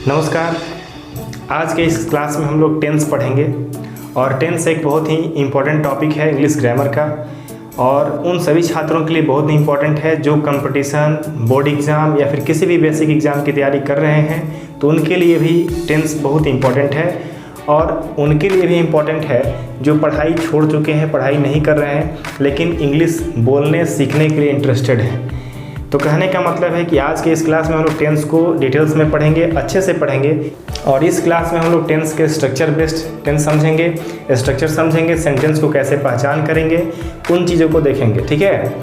नमस्कार। आज के इस क्लास में हम लोग टेंस पढ़ेंगे और टेंस एक बहुत ही इम्पोर्टेंट टॉपिक है इंग्लिश ग्रामर का, और उन सभी छात्रों के लिए बहुत ही इम्पोर्टेंट है जो कंपटीशन, बोर्ड एग्ज़ाम या फिर किसी भी बेसिक एग्ज़ाम की तैयारी कर रहे हैं, तो उनके लिए भी टेंस बहुत इम्पोर्टेंट है। और उनके लिए भी इम्पोर्टेंट है जो पढ़ाई छोड़ चुके हैं, पढ़ाई नहीं कर रहे हैं, लेकिन इंग्लिश बोलने सीखने के लिए इंटरेस्टेड हैं। तो कहने का मतलब है कि आज के इस क्लास में हम लोग टेंस को डिटेल्स में पढ़ेंगे, अच्छे से पढ़ेंगे। और इस क्लास में हम लोग टेंस के स्ट्रक्चर बेस्ड टेंस समझेंगे, स्ट्रक्चर समझेंगे, सेंटेंस को कैसे पहचान करेंगे, उन चीज़ों को देखेंगे, ठीक है।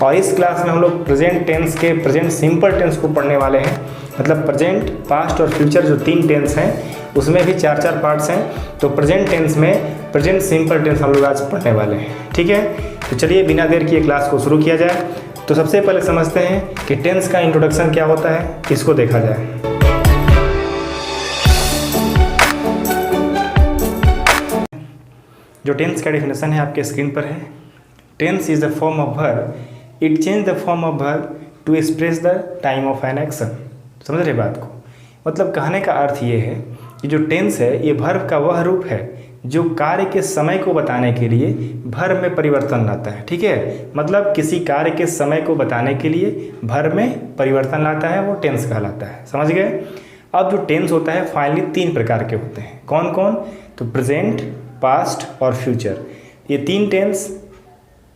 और इस क्लास में हम लोग प्रेजेंट टेंस के प्रेजेंट सिंपल टेंस को पढ़ने वाले हैं। मतलब प्रेजेंट, पास्ट और फ्यूचर जो 3 टेंस हैं उसमें भी 4 पार्ट्स हैं। तो प्रेजेंट टेंस में प्रेजेंट सिंपल टेंस हम लोग आज पढ़ने वाले हैं, ठीक है। तो चलिए बिना देर किए क्लास को शुरू किया जाए। तो सबसे पहले समझते हैं कि टेंस का इंट्रोडक्शन क्या होता है, इसको देखा जाए। जो टेंस का डेफिनेशन है आपके स्क्रीन पर है। Tense is the form of verb, it change the form of verb to express the time of an action. समझ रहे बात को? मतलब कहने का अर्थ ये है कि जो टेंस है ये वर्ब का वह रूप है जो कार्य के समय को बताने के लिए वर्ब में परिवर्तन लाता है, ठीक है। मतलब किसी कार्य के समय को बताने के लिए वर्ब में परिवर्तन लाता है, वो टेंस कहलाता है। समझ गए? अब जो टेंस होता है फाइनली 3 प्रकार के होते हैं। कौन कौन? तो प्रेजेंट, पास्ट और फ्यूचर। ये 3 टेंस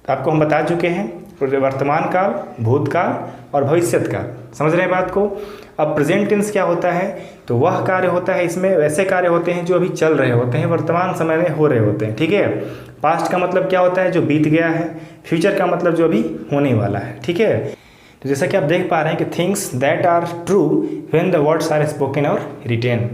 आपको हम बता चुके हैं, वर्तमान काल, भूतकाल और भविष्यत काल। समझ रहे हैं बात को? अब प्रेजेंट टेंस क्या होता है? तो वह कार्य होता है, इसमें वैसे कार्य होते हैं जो अभी चल रहे होते हैं, वर्तमान समय में हो रहे होते हैं, ठीक है। पास्ट का मतलब क्या होता है? जो बीत गया है। फ्यूचर का मतलब जो अभी होने वाला है, ठीक है। तो जैसा कि आप देख पा रहे हैं कि things that are true when the words are spoken और रिटेन।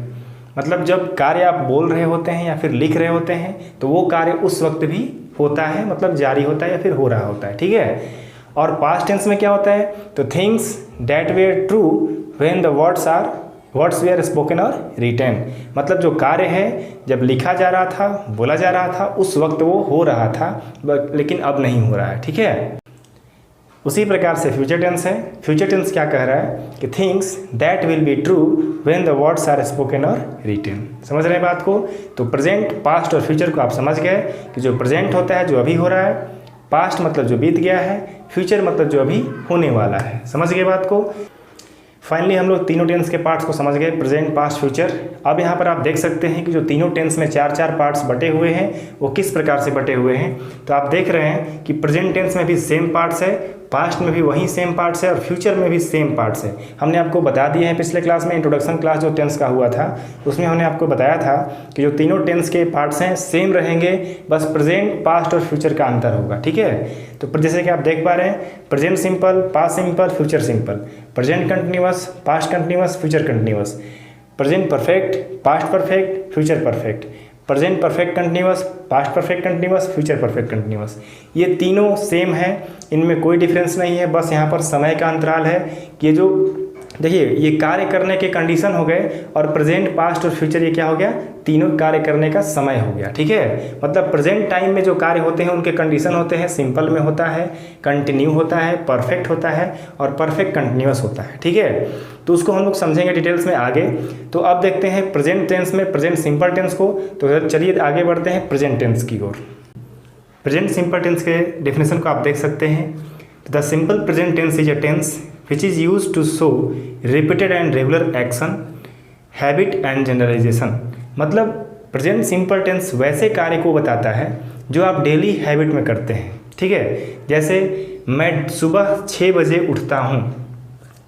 मतलब जब कार्य आप बोल रहे होते हैं या फिर लिख रहे होते हैं तो वो कार्य उस वक्त भी होता है, मतलब जारी होता है या फिर हो रहा होता है, ठीक है। और पास्ट टेंस में क्या होता है? तो things that were true when the words were spoken और रिटेन। मतलब जो कार्य है जब लिखा जा रहा था, बोला जा रहा था, उस वक्त वो हो रहा था, लेकिन अब नहीं हो रहा है, ठीक है। उसी प्रकार से फ्यूचर टेंस है। फ्यूचर टेंस क्या कह रहा है कि things that will be true when the words are spoken और रिटेन। समझ रहे हैं बात को? तो प्रेजेंट, पास्ट और फ्यूचर को आप समझ गए कि जो प्रेजेंट होता है जो अभी हो रहा है, पास्ट मतलब जो बीत गया है, फ्यूचर मतलब जो अभी होने वाला है। समझ गए बात को? फाइनली हम लोग तीनों टेंस के पार्ट्स को समझ गए, प्रेजेंट, पास्ट, फ्यूचर। अब यहाँ पर आप देख सकते हैं कि जो तीनों टेंस में 4 पार्ट्स बटे हुए हैं वो किस प्रकार से बटे हुए हैं। तो आप देख रहे हैं कि प्रेजेंट टेंस में भी सेम पार्ट्स है, पास्ट में भी वही सेम पार्ट्स है और फ्यूचर में भी सेम पार्ट्स है। हमने आपको बता दिए हैं पिछले क्लास में, इंट्रोडक्शन क्लास जो टेंस का हुआ था उसमें हमने आपको बताया था कि जो तीनों टेंस के पार्ट्स हैं सेम रहेंगे, बस प्रेजेंट, पास्ट और फ्यूचर का अंतर होगा, ठीक है। तो जैसे कि आप देख पा रहे हैं, present simple, past simple, future simple, present continuous, past continuous, future continuous, present perfect, past perfect, future perfect, present perfect continuous, past perfect continuous, future perfect continuous. ये तीनों सेम है, इनमें कोई डिफरेंस नहीं है। बस यहाँ पर समय का अंतराल है कि ये जो देखिए ये कार्य करने के कंडीशन हो गए, और प्रेजेंट, पास्ट और फ्यूचर ये क्या हो गया? तीनों कार्य करने का समय हो गया, ठीक है। मतलब प्रेजेंट टाइम में जो कार्य होते हैं उनके कंडीशन होते हैं, सिंपल में होता है, कंटिन्यू होता है, परफेक्ट होता है और परफेक्ट कंटिन्यूअस होता है, ठीक है। तो उसको हम लोग समझेंगे डिटेल्स में आगे। तो अब देखते हैं प्रेजेंट टेंस में प्रेजेंट सिंपल टेंस को। तो चलिए आगे बढ़ते हैं प्रेजेंट टेंस की ओर। प्रेजेंट सिंपल टेंस के डेफिनेशन को आप देख सकते हैं। The simple present tense is a tense which is used to show repeated and regular action, habit and generalization। मतलब प्रेजेंट सिंपल टेंस वैसे कार्य को बताता है जो आप डेली हैबिट में करते हैं, ठीक है। जैसे मैं सुबह 6 बजे उठता हूँ,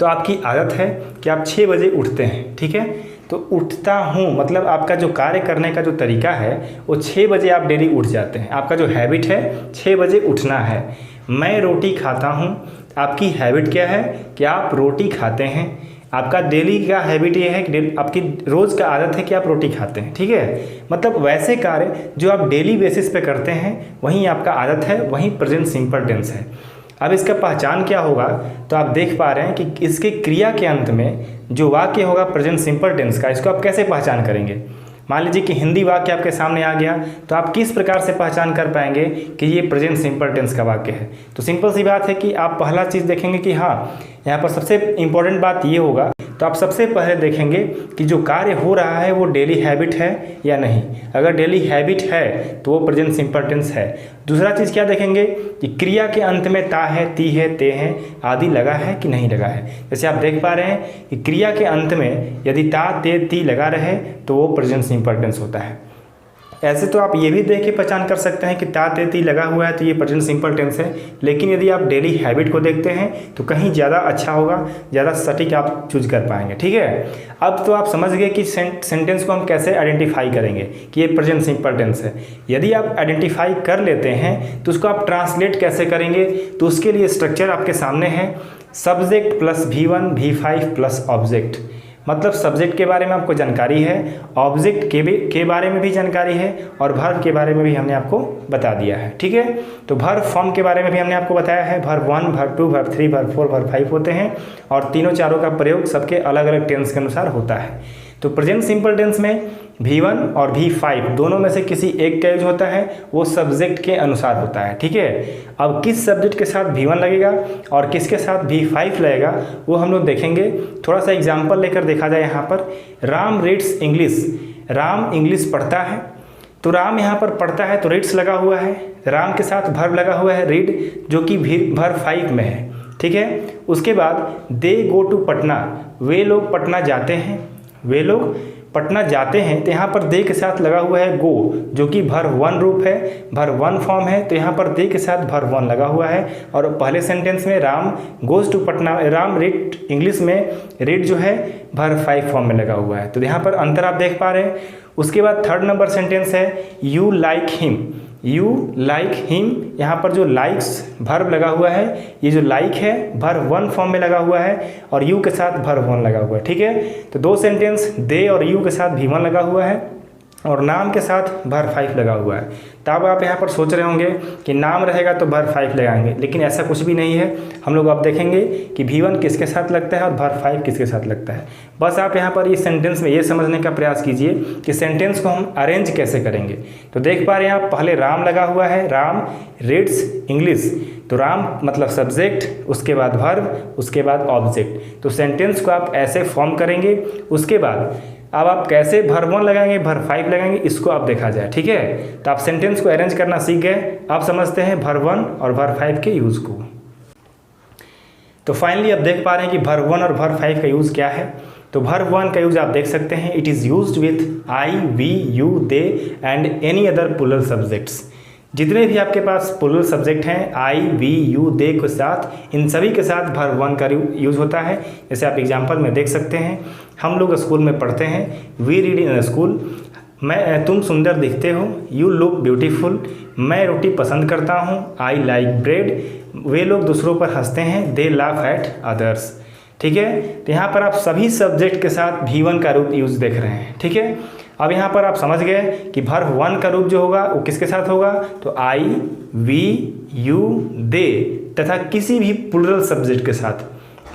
तो आपकी आदत है कि आप 6 बजे उठते हैं, ठीक है। तो उठता हूँ मतलब आपका जो कार्य करने का जो तरीका है वो 6 बजे आप डेली उठ जाते हैं, आपका जो हैबिट है 6 बजे उठना है। मैं रोटी खाता हूँ, आपकी हैबिट क्या है कि आप रोटी खाते हैं। आपका डेली का हैबिट ये है कि आपकी रोज़ का आदत है कि आप रोटी खाते हैं, ठीक है। मतलब वैसे कार्य जो आप डेली बेसिस पे करते हैं वहीं आपका आदत है, वहीं प्रेजेंट सिंपल टेंस है। अब इसका पहचान क्या होगा? तो आप देख पा रहे हैं कि इसके क्रिया के अंत में जो वाक्य होगा प्रेजेंट सिंपल टेंस का, इसको आप कैसे पहचान करेंगे? मान लीजिए कि हिंदी वाक्य आपके सामने आ गया, तो आप किस प्रकार से पहचान कर पाएंगे कि ये प्रेजेंट सिंपल टेंस का वाक्य है? तो सिंपल सी बात है कि आप पहला चीज़ देखेंगे कि हाँ, यहाँ पर सबसे इम्पोर्टेंट बात ये होगा तो आप सबसे पहले देखेंगे कि जो कार्य हो रहा है वो डेली हैबिट है या नहीं। अगर डेली हैबिट है तो वो प्रेजेंट सिंपल टेंस है। दूसरा चीज़ क्या देखेंगे कि क्रिया के अंत में ता है, ती है, ते है आदि लगा है कि नहीं लगा है। जैसे आप देख पा रहे हैं कि क्रिया के अंत में यदि ता, ते, ती लगा रहे तो वो प्रेजेंट सिंपल टेंस होता है। ऐसे तो आप ये भी देख के पहचान कर सकते हैं कि ता, ते, ती लगा हुआ है तो ये प्रेजेंट सिंपल टेंस है। लेकिन यदि आप डेली हैबिट को देखते हैं तो कहीं ज़्यादा अच्छा होगा, ज़्यादा सटीक आप चूज कर पाएंगे। ठीक है, अब तो आप समझ गए कि सेंटेंस को हम कैसे आइडेंटिफाई करेंगे कि ये प्रेजेंट सिंपल टेंस है। यदि आप आइडेंटिफाई कर लेते हैं तो उसको आप ट्रांसलेट कैसे करेंगे, तो उसके लिए स्ट्रक्चर आपके सामने है। Subject plus V1 V5 plus object, मतलब सब्जेक्ट के बारे में आपको जानकारी है, ऑब्जेक्ट के बारे में भी जानकारी है और वर्ब के बारे में भी हमने आपको बता दिया है। ठीक है, तो वर्ब फॉर्म के बारे में भी हमने आपको बताया है। Verb 1, verb 2, verb 3, verb 4, verb 5 होते हैं और तीनों चारों का प्रयोग सबके अलग अलग टेंस के अनुसार होता है। तो प्रेजेंट सिंपल टेंस में V1 और V5 दोनों में से किसी एक का यूज होता है, वो सब्जेक्ट के अनुसार होता है। ठीक है, अब किस सब्जेक्ट के साथ V1 लगेगा और किसके साथ V5 लगेगा वो हम लोग देखेंगे। थोड़ा सा एग्जाम्पल लेकर देखा जाए। यहाँ पर Ram reads English, Ram English पढ़ता है, तो राम यहाँ पर पढ़ता है तो रीड्स लगा हुआ है। राम के साथ वर्ब लगा हुआ है रीड, जो कि वर्ब 5 में है। ठीक है, उसके बाद दे गो टू पटना, वे लोग पटना जाते हैं, वे लोग पटना जाते हैं तो यहाँ पर दे के साथ लगा हुआ है गो, जो कि वर्ब 1 रूप है, वर्ब 1 फॉर्म है, तो यहाँ पर दे के साथ वर्ब 1 लगा हुआ है। और पहले सेंटेंस में Ram goes to Patna, Ram read English में रीड जो है वर्ब 5 फॉर्म में लगा हुआ है। तो यहाँ पर अंतर आप देख पा रहे हैं। उसके बाद थर्ड नंबर सेंटेंस है you like him, you like him, यहाँ पर जो लाइक्स वर्ब लगा हुआ है, ये जो लाइक है वर्ब 1 फॉर्म में लगा हुआ है और यू के साथ वर्ब 1 लगा हुआ है। ठीक है, तो दो सेंटेंस दे और यू के साथ V1 लगा हुआ है और नाम के साथ वर्ब 5 लगा हुआ है। तब आप यहाँ पर सोच रहे होंगे कि नाम रहेगा तो वर्ब 5 लगाएंगे, लेकिन ऐसा कुछ भी नहीं है। हम लोग अब देखेंगे कि V1 किसके साथ लगता है और वर्ब 5 किसके साथ लगता है। बस आप यहाँ पर इस सेंटेंस में ये समझने का प्रयास कीजिए कि सेंटेंस को हम अरेंज कैसे करेंगे। तो देख पा रहे हैं आप, पहले राम लगा हुआ है, राम रीड्स इंग्लिश, तो राम मतलब सब्जेक्ट, उसके बाद वर्ब, उसके बाद ऑब्जेक्ट। तो सेंटेंस को आप ऐसे फॉर्म करेंगे। उसके बाद अब आप कैसे वर्ब 1 लगाएंगे, वर्ब 5 लगाएंगे, इसको आप देखा जाए। ठीक है, तो आप सेंटेंस को अरेंज करना सीख गए। आप समझते हैं वर्ब 1 और वर्ब 5 के यूज़ को। तो फाइनली आप देख पा रहे हैं कि वर्ब 1 और वर्ब 5 का यूज़ क्या है। तो वर्ब 1 का यूज़ आप देख सकते हैं, it is used with I, we, you, they and any other plural subjects. जितने भी आपके पास प्लूरल सब्जेक्ट हैं आई, वी, यू, दे के साथ, इन सभी के साथ वर्ब 1 का यूज़ होता है। जैसे आप एग्जांपल में देख सकते हैं, हम लोग स्कूल में पढ़ते हैं, वी रीड इन स्कूल, तुम सुंदर दिखते हो, यू लुक ब्यूटीफुल, मैं रोटी पसंद करता हूँ, आई लाइक ब्रेड, वे लोग दूसरों पर हंसते हैं, दे लाफ एट अदर्स। ठीक है, तो यहाँ पर आप सभी सब्जेक्ट के साथ V1 का रूप यूज़ देख रहे हैं। ठीक है, अब यहाँ पर आप समझ गए कि वर्ब 1 का रूप जो होगा वो किसके साथ होगा, तो आई, वी, यू, दे तथा किसी भी प्लूरल सब्जेक्ट के साथ।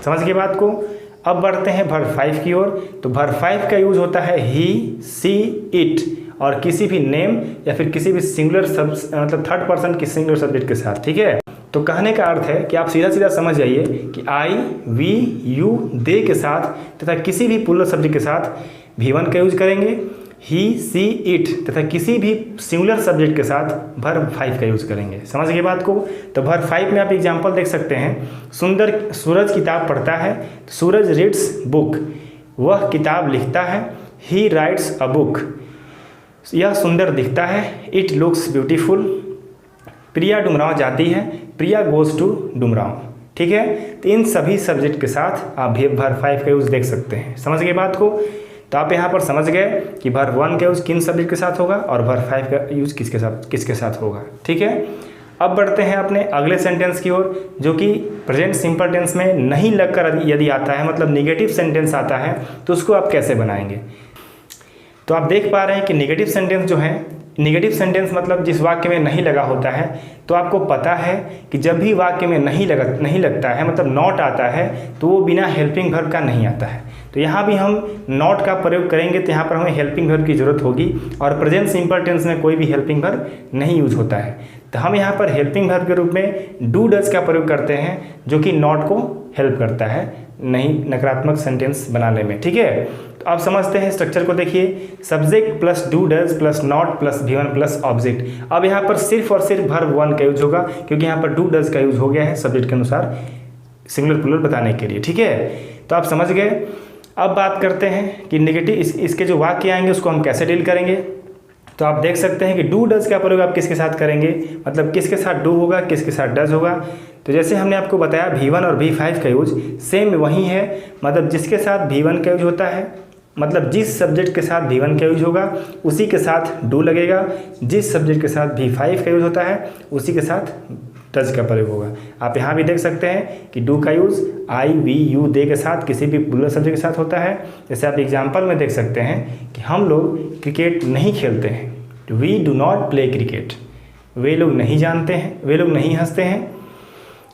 समझ गए बात को। अब बढ़ते हैं वर्ब 5 की ओर। तो वर्ब 5 का यूज होता है ही, सी, इट और किसी भी नेम या फिर किसी भी सिंगुलर मतलब थर्ड पर्सन की सिंगुलर सब्जेक्ट के साथ। ठीक है, तो कहने का अर्थ है कि आप सीधा सीधा समझ जाइए कि आई, वी, यू, दे के साथ तथा किसी भी प्लूरल सब्जेक्ट के साथ V1 का यूज करेंगे, ही, सी, इट तथा किसी भी सिंगुलर सब्जेक्ट के साथ वर्ब 5 का यूज करेंगे। समझ गए बात को। तो वर्ब 5 में आप एग्जांपल देख सकते हैं, सूरज किताब पढ़ता है, तो सूरज रीड्स बुक, वह किताब लिखता है, ही राइट्स अ बुक, यह सुंदर दिखता है, इट लुक्स ब्यूटीफुल, प्रिया डुमरांव जाती है, प्रिया गोज टू डुमरांव। ठीक है, तो इन सभी सब्जेक्ट के साथ आप वर्ब 5 का यूज देख सकते हैं। समझ गए बात को। तो आप यहाँ पर समझ गए कि वर्ब 1 का यूज़ किन सब्जेक्ट के साथ होगा और वर्ब 5 का यूज़ किसके साथ होगा। ठीक है, अब बढ़ते हैं अपने अगले सेंटेंस की ओर, जो कि प्रेजेंट सिंपल टेंस में नहीं लगकर यदि आता है, मतलब निगेटिव सेंटेंस आता है, तो उसको आप कैसे बनाएंगे। तो आप देख पा रहे हैं कि निगेटिव सेंटेंस जो है, निगेटिव सेंटेंस मतलब जिस वाक्य में नहीं लगा होता है, तो आपको पता है कि जब भी वाक्य में नहीं लगता है, मतलब नॉट आता है, तो वो बिना हेल्पिंग वर्ब का नहीं आता है। तो यहाँ भी हम नॉट का प्रयोग करेंगे, तो यहाँ पर हमें हेल्पिंग वर्ब की ज़रूरत होगी और प्रेजेंट सिंपल टेंस में कोई भी हेल्पिंग वर्ब नहीं यूज होता है। तो हम यहाँ पर हेल्पिंग वर्ब के रूप में डू डज का प्रयोग करते हैं, जो कि नॉट को हेल्प करता है नहीं नकारात्मक सेंटेंस बनाने में। ठीक है, तो आप समझते हैं स्ट्रक्चर को। देखिए, subject plus do does plus not plus V1 plus object. अब यहाँ पर सिर्फ और सिर्फ वर्ब 1 का यूज होगा, क्योंकि यहाँ पर डू डज का यूज हो गया है सब्जेक्ट के अनुसार सिंगुलर प्लूरल बताने के लिए। ठीक है, तो आप समझ गए। अब बात करते हैं कि नेगेटिव इसके जो वाक्य आएंगे उसको हम कैसे डील करेंगे। तो आप देख सकते हैं कि डू डज का प्रयोग आप किसके साथ करेंगे, मतलब किसके साथ डू होगा, किसके साथ डज होगा। तो जैसे हमने आपको बताया V1 और V5 का यूज सेम वही है, मतलब जिसके साथ V1 का यूज होता है, मतलब जिस सब्जेक्ट के साथ V1 का यूज होगा उसी के साथ डू लगेगा, जिस सब्जेक्ट के साथ V5 का यूज होता है उसी के साथ डज का प्रयोग होगा। आप यहाँ भी देख सकते हैं कि डू का use I we you they के साथ किसी भी प्लूरल सब्जेक्ट के साथ होता है। जैसे आप एग्जाम्पल में देख सकते हैं कि हम लोग क्रिकेट नहीं खेलते हैं, we do not play cricket. वे लोग नहीं जानते हैं, वे लोग नहीं हंसते हैं,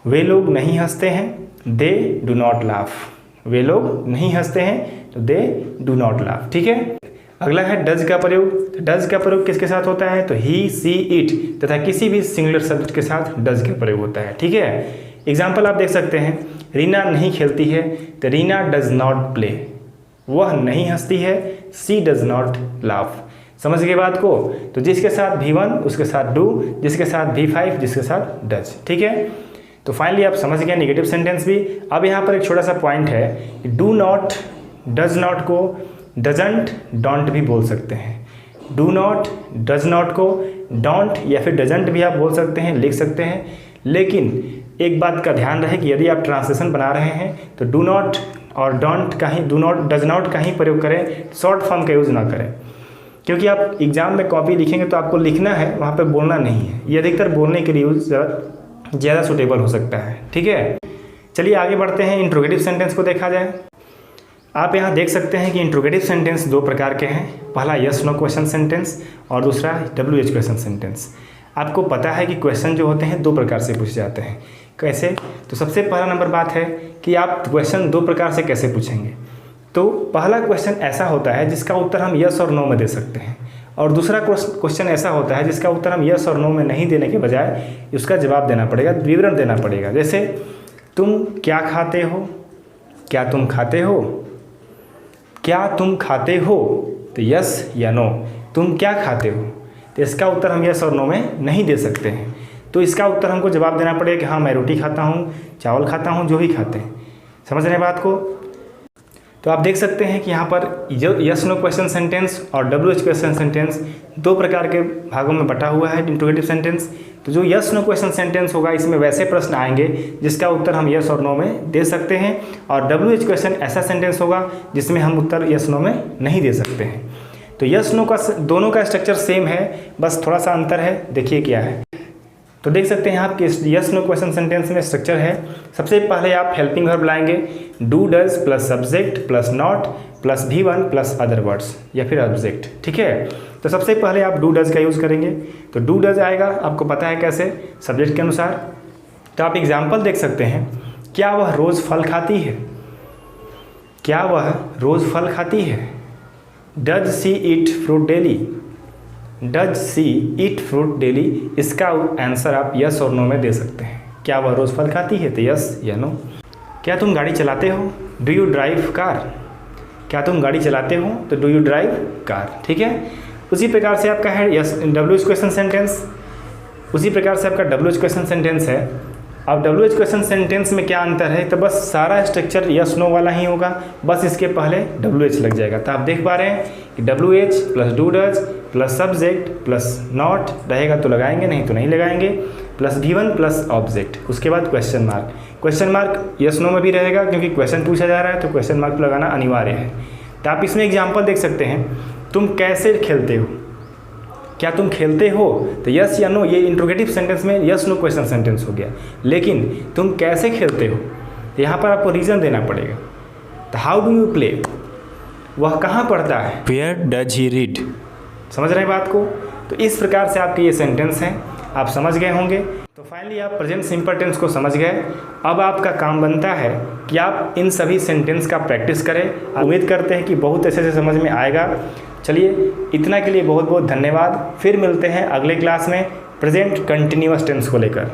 वे लोग नहीं हंसते हैं, दे डू नॉट लाफ। वे लोग नहीं हंसते हैं तो दे डू नॉट लाफ। ठीक है, अगला है डज का प्रयोग। डज का प्रयोग किसके साथ होता है, तो ही सी इट तथा किसी भी सिंगुलर सब्जेक्ट के साथ डज का प्रयोग होता है। ठीक है, एग्जाम्पल आप देख सकते हैं, रीना नहीं खेलती है तो रीना डज नॉट प्ले। वह नहीं हंसती है, सी डज नॉट लाफ। समझ गए बात को। तो जिसके साथ V1 उसके साथ डू, जिसके साथ V5 जिसके साथ डज। ठीक है, तो फाइनली आप समझ गए नेगेटिव सेंटेंस भी। अब यहाँ पर एक छोटा सा पॉइंट है कि डू नॉट डज नॉट को डजंट डोंट भी बोल सकते हैं। डू नॉट डज नॉट को डोंट या फिर डजंट भी आप बोल सकते हैं, लिख सकते हैं। लेकिन एक बात का ध्यान रहे कि यदि आप ट्रांसलेशन बना रहे हैं तो डू नॉट और डोंट का ही, डू नॉट डज नॉट का ही प्रयोग करें, शॉर्ट फॉर्म का यूज़ ना करें। क्योंकि आप एग्जाम में कॉपी लिखेंगे तो आपको लिखना है, वहाँ पे बोलना नहीं है। ये अधिकतर बोलने के लिए यूज ज़्यादा सूटेबल हो सकता है। ठीक है, चलिए आगे बढ़ते हैं। इंट्रोगेटिव सेंटेंस को देखा जाए। आप यहाँ देख सकते हैं कि इंट्रोगेटिव सेंटेंस दो प्रकार के हैं। पहला यस नो क्वेश्चन सेंटेंस और दूसरा WH क्वेश्चन सेंटेंस। आपको पता है कि क्वेश्चन जो होते हैं दो प्रकार से पूछे जाते हैं। कैसे, तो सबसे पहला नंबर बात है कि आप क्वेश्चन दो प्रकार से कैसे पूछेंगे। तो पहला क्वेश्चन ऐसा होता है जिसका उत्तर हम यस और नो में दे सकते हैं, और दूसरा क्वेश्चन ऐसा होता है जिसका उत्तर हम यस और नो में नहीं देने के बजाय उसका जवाब देना पड़ेगा, विवरण देना पड़ेगा। जैसे तुम क्या खाते हो, क्या तुम खाते हो, क्या तुम खाते हो, तो यस या नो। तुम क्या खाते हो, तो इसका उत्तर हम यस और नो में नहीं दे सकते हैं। तो इसका उत्तर हमको जवाब देना पड़ेगा कि हाँ मैं रोटी खाता हूँ, चावल खाता हूँ, जो भी खाते हैं। समझ रहे हैं बात को। तो आप देख सकते हैं कि यहाँ पर जो यस नो क्वेश्चन सेंटेंस और WH क्वेश्चन सेंटेंस दो प्रकार के भागों में बटा हुआ है इंट्रोगेटिव सेंटेंस। तो जो यस नो क्वेश्चन सेंटेंस होगा इसमें वैसे प्रश्न आएंगे जिसका उत्तर हम यस और नो में दे सकते हैं, और WH क्वेश्चन ऐसा सेंटेंस होगा जिसमें हम उत्तर यस नो में नहीं दे सकते हैं। तो यस नो का दोनों का स्ट्रक्चर सेम है, बस थोड़ा सा अंतर है। देखिए क्या है, तो देख सकते हैं आपके यस नो क्वेश्चन सेंटेंस में स्ट्रक्चर है। सबसे पहले आप हेल्पिंग वर्ब लाएंगे, do does plus subject plus not plus V1 plus other words या फिर ऑब्जेक्ट। ठीक है, तो सबसे पहले आप डू डज का यूज़ करेंगे। तो डू डज आएगा, आपको पता है कैसे, सब्जेक्ट के अनुसार। तो आप एग्जाम्पल देख सकते हैं, क्या वह रोज़ फल खाती है, क्या वह रोज़ फल खाती है। Does she eat fruit daily, does she eat fruit daily. इसका आंसर आप यस और नो में दे सकते हैं। क्या वह रोज़ फल खाती है, तो यस या नो। क्या तुम गाड़ी चलाते हो, डू यू ड्राइव कार। क्या तुम गाड़ी चलाते हो, तो डू यू ड्राइव कार। ठीक है, उसी प्रकार से आपका है यस WH क्वेश्चन सेंटेंस, उसी प्रकार से आपका WH क्वेश्चन सेंटेंस है। अब WH क्वेश्चन सेंटेंस में क्या अंतर है, तो बस सारा स्ट्रक्चर यस नो वाला ही होगा, बस इसके पहले WH लग जाएगा। तो आप देख पा रहे हैं कि WH plus do does plus subject plus not रहेगा तो लगाएंगे, नहीं तो नहीं लगाएंगे, प्लस V1 प्लस ऑब्जेक्ट, उसके बाद question mark. Question mark yes no में भी रहेगा क्योंकि क्वेश्चन पूछा जा रहा है, तो क्वेश्चन मार्क लगाना अनिवार्य है। तो आप इसमें एग्जाम्पल देख सकते हैं, तुम कैसे खेलते हो, क्या तुम खेलते हो, तो यस या नो। ये इंट्रोगेटिव सेंटेंस में यस नो क्वेश्चन सेंटेंस हो गया। लेकिन तुम कैसे खेलते हो, यहाँ पर आपको रीज़न देना पड़ेगा। तो हाउ डू यू प्ले, वह कहाँ पढ़ता है, वेयर डज ही रीड। समझ रहे हैं बात को। तो इस प्रकार से आपके ये सेंटेंस हैं, आप समझ गए होंगे। तो फाइनली आप प्रेजेंट सिंपल टेंस को समझ गए। अब आपका काम बनता है कि आप इन सभी सेंटेंस का प्रैक्टिस करें। उम्मीद करते हैं कि बहुत अच्छे से समझ में आएगा। चलिए, इतना के लिए बहुत बहुत धन्यवाद। फिर मिलते हैं अगले क्लास में प्रेजेंट कंटिन्यूअस टेंस को लेकर।